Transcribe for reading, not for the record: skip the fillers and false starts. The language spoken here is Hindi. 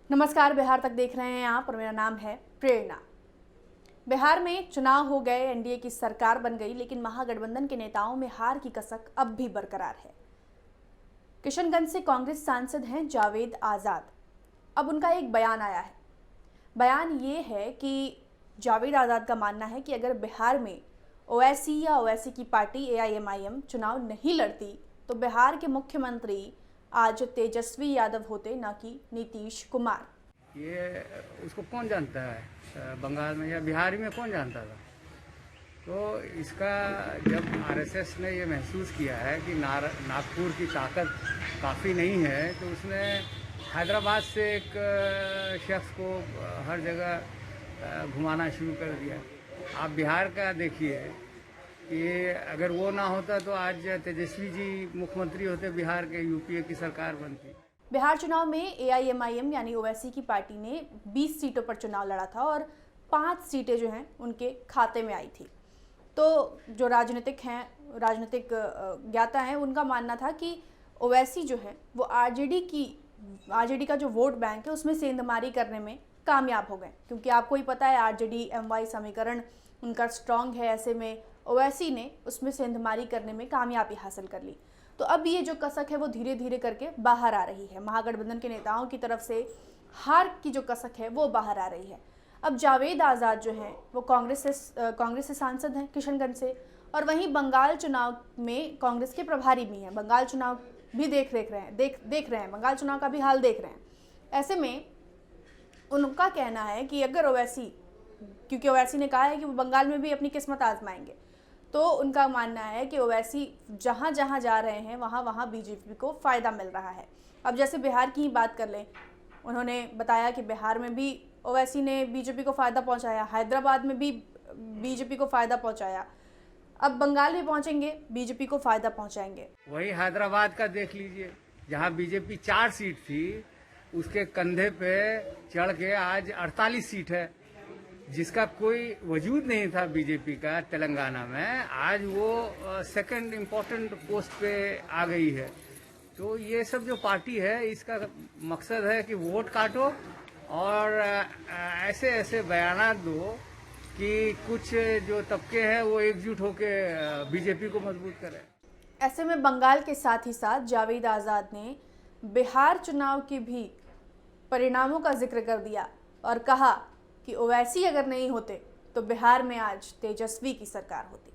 नमस्कार, बिहार तक देख रहे हैं आप और मेरा नाम है प्रेरणा। बिहार में चुनाव हो गए, एनडीए की सरकार बन गई, लेकिन महागठबंधन के नेताओं में हार की कसक अब भी बरकरार है। किशनगंज से कांग्रेस सांसद हैं जावेद आजाद। अब उनका एक बयान आया है। बयान ये है कि जावेद आजाद का मानना है कि अगर बिहार में ओवैसी या ओवैसी की पार्टी एआईएमआईएम चुनाव नहीं लड़ती तो बिहार के मुख्यमंत्री आज तेजस्वी यादव होते, न कि नीतीश कुमार। ये उसको कौन जानता है, बंगाल में या बिहार में कौन जानता था। तो इसका जब आरएसएस ने ये महसूस किया है कि नागपुर की ताकत काफ़ी नहीं है, तो उसने हैदराबाद से एक शख्स को हर जगह घुमाना शुरू कर दिया। आप बिहार का देखिए कि अगर वो ना होता तो आज तेजस्वी जी मुख्यमंत्री होते बिहार के, यूपीए की सरकार बनती। बिहार चुनाव में एआईएमआईएम यानी ओवैसी की पार्टी ने 20 सीटों पर चुनाव लड़ा था और 5 सीटें जो हैं उनके खाते में आई थी। तो जो राजनीतिक ज्ञाता हैं, उनका मानना था कि ओवैसी जो है वो आरजेडी का जो वोट बैंक है उसमें सेंधमारी करने में कामयाब हो गए, क्योंकि आपको ही पता है आरजेडी एमवाई समीकरण उनका स्ट्रांग है। ऐसे में ओवैसी ने उसमें सेंधमारी करने में कामयाबी हासिल कर ली। तो अब ये जो कसक है वो धीरे धीरे करके बाहर आ रही है। महागठबंधन के नेताओं की तरफ से हार की जो कसक है वो बाहर आ रही है। अब जावेद आज़ाद जो हैं वो कांग्रेस से सांसद हैं किशनगंज से, और वहीं बंगाल चुनाव में कांग्रेस के प्रभारी भी हैं। बंगाल चुनाव भी देख रहे हैं, बंगाल चुनाव का भी हाल देख रहे हैं। ऐसे में उनका कहना है कि अगर ओवैसी, क्योंकि ओवैसी ने कहा है कि वो बंगाल में भी अपनी किस्मत आजमाएंगे, तो उनका मानना है कि ओवैसी जहाँ जहाँ जा रहे हैं वहाँ वहाँ बीजेपी को फ़ायदा मिल रहा है। अब जैसे बिहार की ही बात कर लें, उन्होंने बताया कि बिहार में भी ओवैसी ने बीजेपी को फ़ायदा पहुँचाया, हैदराबाद में भी बीजेपी को फ़ायदा पहुँचाया, अब बंगाल में पहुँचेंगे, बीजेपी को फ़ायदा पहुँचाएंगे। वही हैदराबाद का देख लीजिए, जहाँ बीजेपी 4 सीट थी, उसके कंधे पे चढ़ के आज 48 सीट है, जिसका कोई वजूद नहीं था बीजेपी का तेलंगाना में। आज वो सेकंड इम्पोर्टेंट पोस्ट पे आ गई है। तो ये सब जो पार्टी है, इसका मकसद है कि वोट काटो और ऐसे ऐसे बयानात दो कि कुछ जो तबके हैं वो एकजुट होके बीजेपी को मजबूत करें। ऐसे में बंगाल के साथ ही साथ जावेद आज़ाद ने बिहार चुनाव के भी परिणामों का जिक्र कर दिया और कहा कि ओवैसी अगर नहीं होते तो बिहार में आज तेजस्वी की सरकार होती।